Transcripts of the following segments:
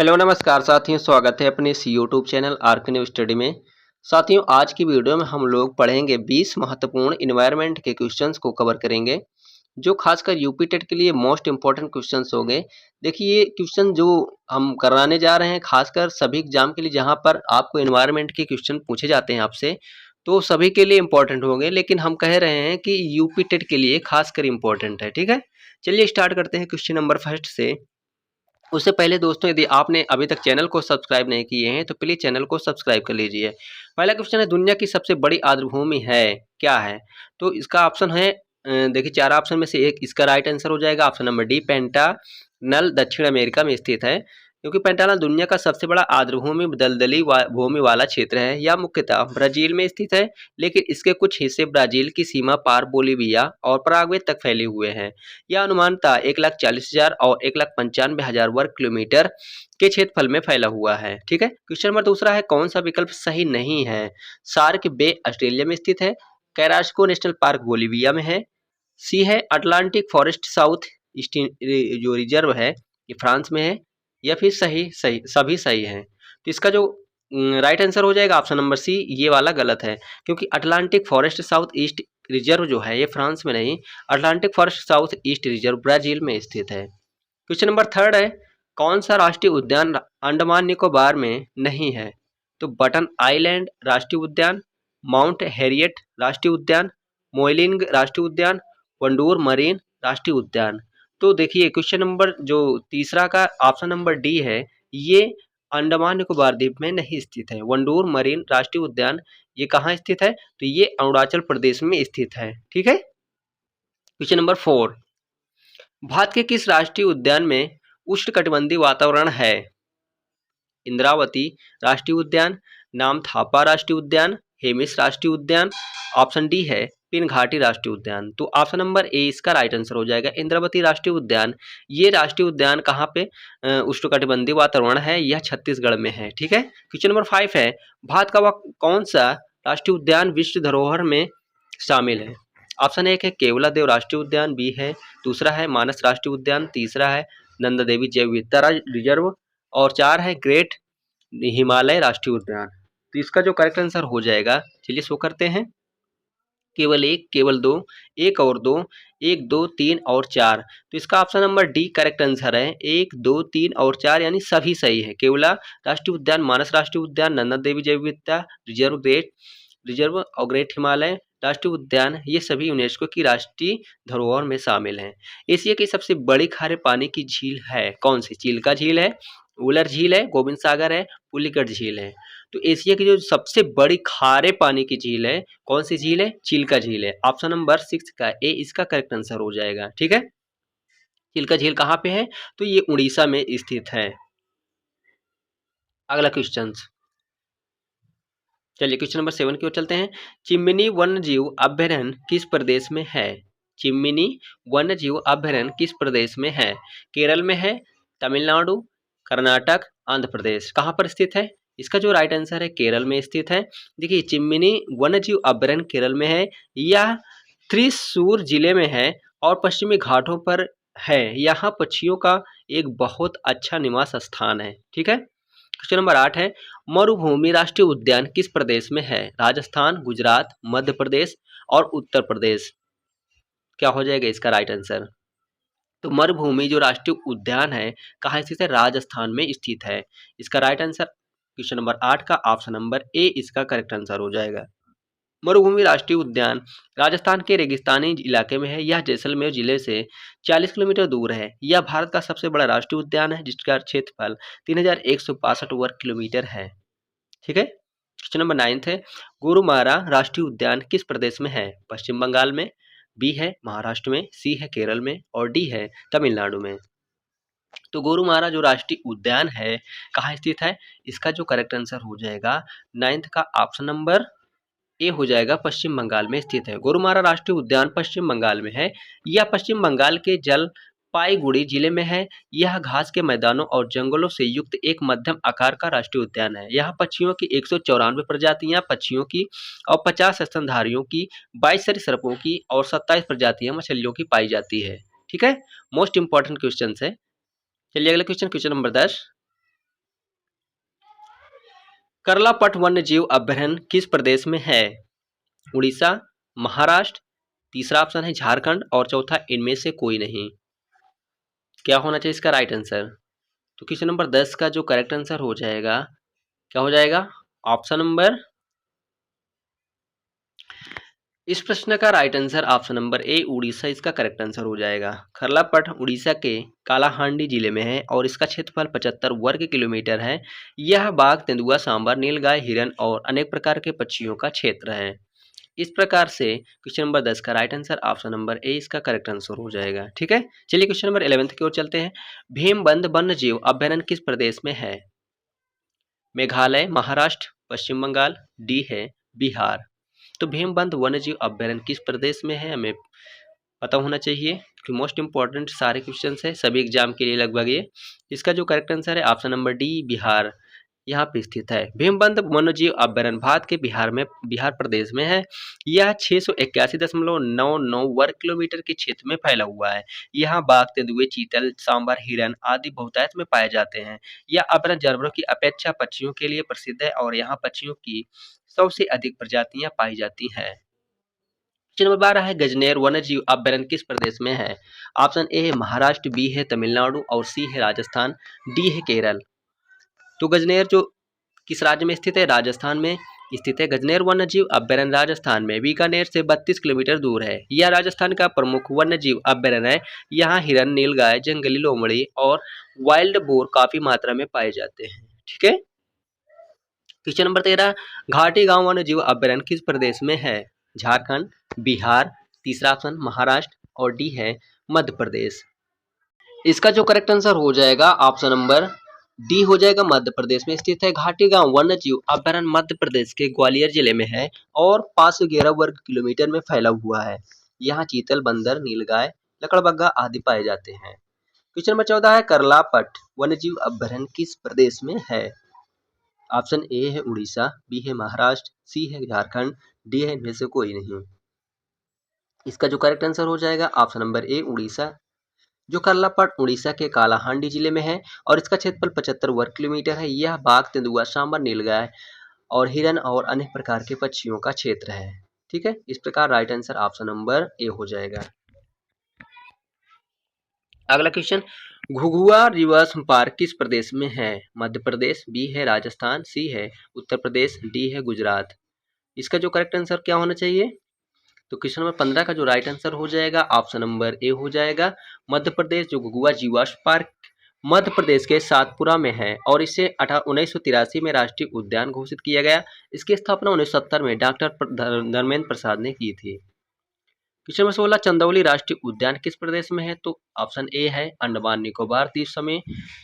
Hello नमस्कार साथियों, स्वागत है अपने इस YouTube channel arc new study में। साथियों, आज की वीडियो में हम लोग पढ़ेंगे 20 महत्वपूर्ण इन्वायरमेंट के क्वेश्चंस को कवर करेंगे, जो खासकर यूपी टेट के लिए मोस्ट इंपॉर्टेंट क्वेश्चंस होंगे। देखिए, ये क्वेश्चन जो हम कराने जा रहे हैं खासकर सभी एग्जाम के लिए, जहाँ पर आपको इन्वायरमेंट के क्वेश्चन पूछे जाते हैं आपसे, तो सभी के लिए इंपॉर्टेंट होंगे, लेकिन हम कह रहे हैं कि यूपी टेट के लिए खासकर इंपॉर्टेंट है। ठीक है, चलिए स्टार्ट करते हैं क्वेश्चन नंबर फर्स्ट से। उससे पहले दोस्तों, यदि आपने अभी तक चैनल को सब्सक्राइब नहीं किए हैं तो प्लीज़ चैनल को सब्सक्राइब कर लीजिए। पहला क्वेश्चन है, दुनिया की सबसे बड़ी आर्द्रभूमि है क्या है? तो इसका ऑप्शन है, देखिए 4 ऑप्शन में से एक इसका राइट आंसर हो जाएगा। ऑप्शन नंबर डी, पेंटानल दक्षिण अमेरिका में स्थित है, क्योंकि पेंटानल दुनिया का सबसे बड़ा आर्द्रभूमि दलदली भूमि वाला क्षेत्र है। यह मुख्यतः ब्राजील में स्थित है, लेकिन इसके कुछ हिस्से ब्राजील की सीमा पार बोलीविया और पराग्वे तक फैले हुए हैं। यह अनुमानतः 1,40,000 और 1,95,000 वर्ग किलोमीटर के क्षेत्रफल में फैला हुआ है। ठीक है, क्वेश्चन नंबर दूसरा है, कौन सा विकल्प सही नहीं है? सार्क बे ऑस्ट्रेलिया में स्थित है, कैरास्को नेशनल पार्क बोलीविया में है, सी है अटलांटिक फॉरेस्ट साउथ ईस्ट जो रिजर्व है ये फ्रांस में है, या फिर सही सही सभी सही है। तो इसका जो राइट आंसर हो जाएगा ऑप्शन नंबर सी, ये वाला गलत है, क्योंकि Atlantic forest south east reserve जो है ये फ्रांस में नहीं, Atlantic forest south east reserve Brazil में स्थित है। क्वेश्चन नंबर थर्ड है, कौन सा राष्ट्रीय उद्यान अंडमान निकोबार में नहीं है? तो बटन आइलैंड राष्ट्रीय उद्यान, माउंट हैरियट राष्ट्रीय उद्यान, मोइलिंग राष्ट्रीय उद्यान, वंडूर मरीन राष्ट्रीय उद्यान। तो देखिए, क्वेश्चन नंबर जो तीसरा का ऑप्शन नंबर डी है, ये अंडमान निकोबार द्वीप में नहीं स्थित है। वंडूर मरीन राष्ट्रीय उद्यान ये कहाँ स्थित है? तो ये अरुणाचल प्रदेश में स्थित है। ठीक है, क्वेश्चन नंबर फोर, भारत के किस राष्ट्रीय उद्यान में उष्णकटिबंधीय वातावरण है? इंद्रावती राष्ट्रीय उद्यान, नामथापा राष्ट्रीय उद्यान, हेमिस राष्ट्रीय उद्यान, ऑप्शन डी है पिनघाटी राष्ट्रीय उद्यान। तो ऑप्शन नंबर ए इसका राइट आंसर हो जाएगा, इंद्रावती राष्ट्रीय उद्यान। ये राष्ट्रीय उद्यान कहाँ पे उष्णकटिबंधीय वातावरण है? यह छत्तीसगढ़ में है। ठीक है, क्वेश्चन नंबर 5 है, भारत का वह कौन सा राष्ट्रीय उद्यान विश्व धरोहर में शामिल है? ऑप्शन एक है केवलादेव राष्ट्रीय उद्यान, बी है दूसरा है मानस राष्ट्रीय उद्यान, तीसरा है नंदा देवी जैव विविधता रिजर्व, और 4 है ग्रेट हिमालय राष्ट्रीय उद्यान। तो इसका जो करेक्ट आंसर हो जाएगा, चलिए शो करते हैं, केवल एक, केवल दो, एक और दो, एक दो तीन और चार। तो इसका option number D correct answer है, एक दो तीन और चार यानी सभी सही है। केवला राष्ट्रीय उद्यान, मानस राष्ट्रीय उद्यान, नंदा देवी जैव विविधता रिजर्व, ग्रेट रिजर्व और ग्रेट हिमालय राष्ट्रीय उद्यान, ये सभी यूनेस्को की राष्ट्रीय धरोहर में शामिल हैं। एशिया की सबसे बड़ी खारे पानी की झील है कौन सी? चिल्का झील है, उलर झील है, गोविंद सागर है, पुलिकट झील है। तो एशिया की जो सबसे बड़ी खारे पानी की झील है, कौन सी झील है? चिल्का झील है। ऑप्शन नंबर 6 का ए इसका करेक्ट आंसर हो जाएगा। ठीक है, चिल्का झील कहाँ पे है? तो ये उड़ीसा में स्थित है। अगला क्वेश्चन, चलिए क्वेश्चन नंबर 7 की ओर चलते हैं। चिम्मिनी वन्यजीव अभयारण्य किस प्रदेश में है? चिम्मिनी वन्यजीव अभयारण्य किस प्रदेश में है? केरल में है, तमिलनाडु, कर्नाटक, आंध्र प्रदेश। कहाँ पर स्थित है? इसका जो राइट आंसर है केरल में स्थित है। देखिए, चिम्मिनी वन्यजीव अभयारण्य केरल में है, यह त्रिशूर जिले में है और पश्चिमी घाटों पर है। यहाँ पक्षियों का एक बहुत अच्छा निवास स्थान है। ठीक है, क्वेश्चन नंबर 8 है, मरुभूमि राष्ट्रीय उद्यान किस प्रदेश में है? राजस्थान, गुजरात, मध्य प्रदेश और उत्तर प्रदेश। क्या हो जाएगा इसका राइट आंसर? तो मरुभूमि जो राष्ट्रीय उद्यान है कहाँ स्थित है? राजस्थान में स्थित है। इसका राइट आंसर क्वेश्चन नंबर 8 का ऑप्शन नंबर ए इसका करेक्ट आंसर हो जाएगा। मरुभूमि राष्ट्रीय उद्यान राजस्थान के रेगिस्तानी इलाके में है। यह जैसलमेर जिले से 40 किलोमीटर दूर है। यह भारत का सबसे बड़ा राष्ट्रीय उद्यान है, जिसका क्षेत्रफल 3,162 वर्ग किलोमीटर है। ठीक है, क्वेश्चन नंबर 9 है, गोरुमारा राष्ट्रीय उद्यान किस प्रदेश में है? पश्चिम बंगाल में, बी है महाराष्ट्र में, सी है केरल में और डी है तमिलनाडु में। तो गोरुमारा जो राष्ट्रीय उद्यान है कहाँ स्थित है? इसका जो करेक्ट आंसर हो जाएगा 9th का ऑप्शन नंबर ए हो जाएगा, पश्चिम बंगाल में स्थित है। गोरुमारा राष्ट्रीय उद्यान पश्चिम बंगाल में है। यह पश्चिम बंगाल के जलपाईगुड़ी जिले में है। यह घास के मैदानों और जंगलों से युक्त एक मध्यम आकार का राष्ट्रीय उद्यान है। यहाँ पक्षियों की 194 प्रजातियां पक्षियों की और 50 स्तनधारियों की, 22 सरीसृपों की और 27 प्रजातियां मछलियों की पाई जाती है। ठीक है, मोस्ट इंपॉर्टेंट क्वेश्चन है। चलिए अगला क्वेश्चन, क्वेश्चन नंबर 10, करलापट वन्य जीव अभयारण्य किस प्रदेश में है? उड़ीसा, महाराष्ट्र, तीसरा ऑप्शन है झारखंड और चौथा इनमें से कोई नहीं। क्या होना चाहिए इसका राइट आंसर? तो क्वेश्चन नंबर 10 का जो करेक्ट आंसर हो जाएगा, क्या हो जाएगा? ऑप्शन नंबर, इस प्रश्न का राइट आंसर ऑप्शन नंबर ए उड़ीसा इसका करेक्ट आंसर हो जाएगा। खरलापट उड़ीसा के कालाहांडी जिले में है और इसका क्षेत्रफल 75 वर्ग किलोमीटर है। यह बाघ, तेंदुआ, सांबर, नीलगाय, हिरन और अनेक प्रकार के पक्षियों का क्षेत्र है। इस प्रकार से क्वेश्चन नंबर 10 का राइट आंसर ऑप्शन नंबर ए इसका करेक्ट आंसर हो जाएगा। ठीक है, चलिए क्वेश्चन नंबर 11 की ओर चलते हैं। भीमबंध वन्य जीव अभयारण्य किस प्रदेश में है? मेघालय, महाराष्ट्र, पश्चिम बंगाल, डी है बिहार। तो भीमबंध वन्यजीव अभयारण्य किस प्रदेश में है, हमें पता होना चाहिए कि मोस्ट इंपॉर्टेंट सारे क्वेश्चन है सभी एग्जाम के लिए लगभग ये। इसका जो करेक्ट आंसर है ऑप्शन नंबर डी बिहार, यहाँ पे स्थित है। भीमबंध वन्यजीव अभयारण्य भारत के बिहार प्रदेश में है। यह 681.99 वर्ग किलोमीटर के क्षेत्र में फैला हुआ है। यहाँ बाघ, तेंदुए, चीतल, सांबर, हिरन आदि बहुतायत में पाए जाते हैं। यह अभयारण्य जानवरों की अपेक्षा पक्षियों के लिए प्रसिद्ध है और यहाँ पक्षियों की सबसे अधिक प्रजातियां पाई जाती हैं। क्वेश्चन नंबर 12 है गजनेर वन्यजीव अभयारण्य किस प्रदेश में है? ऑप्शन ए है महाराष्ट्र, बी है तमिलनाडु और सी है राजस्थान, डी है केरल। तो गजनेर जो किस राज्य में स्थित है? राजस्थान में स्थित है। गजनेर वन्यजीव अभयारण्य राजस्थान में बीकानेर से 32 किलोमीटर दूर है। यह राजस्थान का प्रमुख वन्यजीव अभयारण्य है। यहाँ हिरन, नीलगाय, जंगली लोमड़ी और वाइल्ड बोर काफी मात्रा में पाए जाते हैं। ठीक है, क्वेश्चन नंबर 13 घाटी गांव वन्यजीव अभयारण्य किस प्रदेश में है? झारखंड, बिहार, तीसरा ऑप्शन महाराष्ट्र और डी है मध्य प्रदेश। इसका जो करेक्ट आंसर हो जाएगा ऑप्शन नंबर डी हो जाएगा, मध्य प्रदेश में स्थित है। घाटी गांव वन्यजीव अभयारण्य मध्य प्रदेश के ग्वालियर जिले में है और 511 वर्ग किलोमीटर में फैला हुआ है। यहाँ चीतल, बंदर, नीलगाय, लकड़बग्गा आदि पाए जाते हैं। क्वेश्चन नंबर 14 है करलापट वन्यजीव अभयारण्य किस प्रदेश में है? ऑप्शन ए है उड़ीसा, बी है महाराष्ट्र, सी है झारखंड, डी है इनमें से कोई नहीं। इसका जो करेक्ट आंसर हो जाएगा ऑप्शन नंबर ए उड़ीसा, जो करलापट उड़ीसा के कालाहांडी जिले में है और इसका क्षेत्रफल 75 वर्ग किलोमीटर है। यह बाघ, तेंदुआ, सांबर, नीलगाय और हिरन और अन्य प्रकार के पक्षियों का क्षेत्र है। ठीक है, इस प्रकार राइट आंसर ऑप्शन नंबर ए हो जाएगा। अगला क्वेश्चन, घुघुआ रिवर पार्क किस प्रदेश में है? मध्य प्रदेश, बी है राजस्थान, सी है उत्तर प्रदेश, डी है गुजरात। इसका जो करेक्ट आंसर क्या होना चाहिए? तो क्वेश्चन नंबर 15 का जो राइट आंसर हो जाएगा ऑप्शन नंबर ए हो जाएगा, मध्य प्रदेश। जो घुघुआ जीवाश्म पार्क मध्य प्रदेश के सातपुरा में है और इसे 1983 में राष्ट्रीय उद्यान घोषित किया गया। इसकी स्थापना 1970 में डॉक्टर धर्मेंद्र प्रसाद ने की थी। क्वेश्चन नंबर 16 चंदौली राष्ट्रीय उद्यान किस प्रदेश में है? तो ऑप्शन ए है अंडमान निकोबार द्वीप समूह,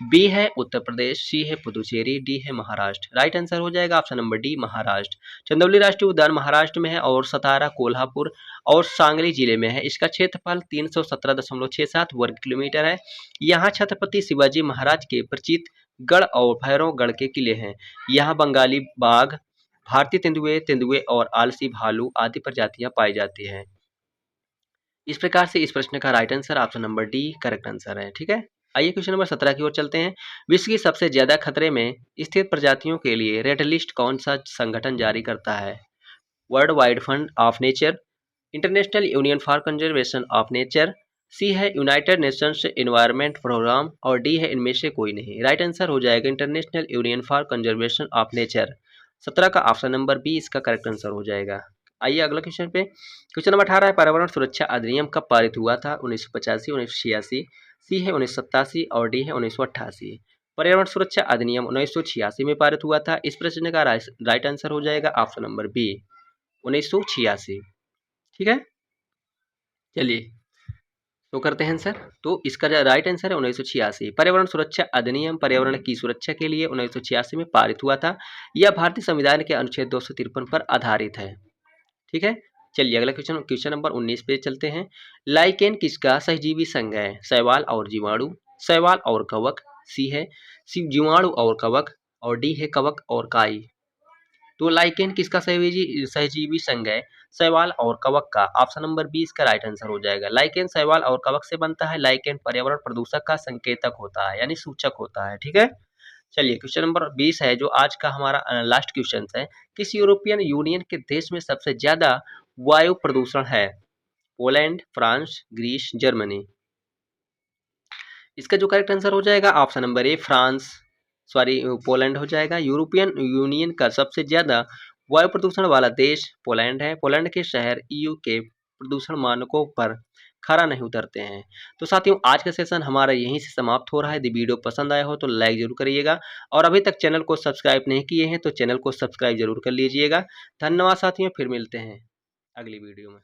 बी है उत्तर प्रदेश, सी है पुदुचेरी, डी है महाराष्ट्र। राइट आंसर हो जाएगा option number D Maharashtra. Chandauli राष्ट्रीय उद्यान महाराष्ट्र में है और सतारा, कोल्हापुर और सांगली जिले में है। इसका क्षेत्रफल 317.67 वर्ग किलोमीटर है। यहाँ छत्रपति शिवाजी महाराज के परिचित गढ़ और भैरवगढ़ के किले हैं। यहाँ बंगाली बाघ, भारतीय तेंदुए, तेंदुए और आलसी भालू आदि प्रजातियां पाई जाती हैं। इस प्रकार से इस प्रश्न का right answer option number D correct answer है। ठीक है, आइए क्वेश्चन नंबर 17 की ओर चलते हैं। विश्व की सबसे ज्यादा खतरे में स्थित प्रजातियों के लिए रेड लिस्ट कौन सा संगठन जारी करता है? World wide fund of nature, international union for conservation of nature, C है यूनाइटेड नेशंस एनवायरनमेंट प्रोग्राम और डी है इनमें से कोई नहीं। राइट आंसर हो जाएगा international union for conservation of nature. 17 का ऑप्शन नंबर बी इसका करेक्ट आंसर हो जाएगा। आइए अगला क्वेश्चन पे, क्वेश्चन नंबर 18 है पर्यावरण सुरक्षा अधिनियम कब पारित हुआ था? 1985, 1986, सी है 1987 और डी है 1988। पर्यावरण सुरक्षा अधिनियम 1986 में पारित हुआ था। इस प्रश्न का राइट आंसर हो जाएगा ऑप्शन नंबर बी 1986। ठीक है, चलिए तो करते हैं आंसर। तो इसका राइट आंसर है 1986। पर्यावरण सुरक्षा अधिनियम पर्यावरण की सुरक्षा के लिए 1986 में पारित हुआ था। यह भारतीय संविधान के अनुच्छेद 253 पर आधारित है। ठीक है, चलिए अगला क्वेश्चन, क्वेश्चन नंबर 19 पे चलते हैं। लाइकेन किसका सहजीवी संघ है? शैवाल और जीवाणु, शैवाल और कवक, सी है जीवाणु और कवक और डी है कवक और काई। तो लाइकेन किसका सहजीवी संघ है? शैवाल और कवक का। ऑप्शन नंबर बी इसका राइट आंसर हो जाएगा। लाइकेन शैवाल और कवक से बनता है। लाइकेन पर्यावरण प्रदूषक का संकेतक होता है यानी सूचक होता है। ठीक है, चलिए क्वेश्चन नंबर 20 है जो आज का हमारा लास्ट क्वेश्चन है। किस यूरोपियन यूनियन के देश में सबसे ज्यादा वायु प्रदूषण है? Poland, France, Greece, Germany. इसका जो करेक्ट आंसर हो जाएगा option number A France, sorry Poland हो जाएगा। यूरोपियन यूनियन का सबसे ज्यादा वायु प्रदूषण वाला देश पोलैंड है। पोलैंड के शहर ईयू के प्रदूषण मानकों पर खरा नहीं उतरते हैं। तो साथियों आज का सेशन हमारा यहीं से समाप्त हो रहा है। यदि वीडियो पसंद आया हो तो लाइक जरूर करिएगा और अभी तक चैनल को सब्सक्राइब नहीं किए हैं तो चैनल को सब्सक्राइब जरूर कर लीजिएगा। धन्यवाद साथियों, फिर मिलते हैं अगली वीडियो में।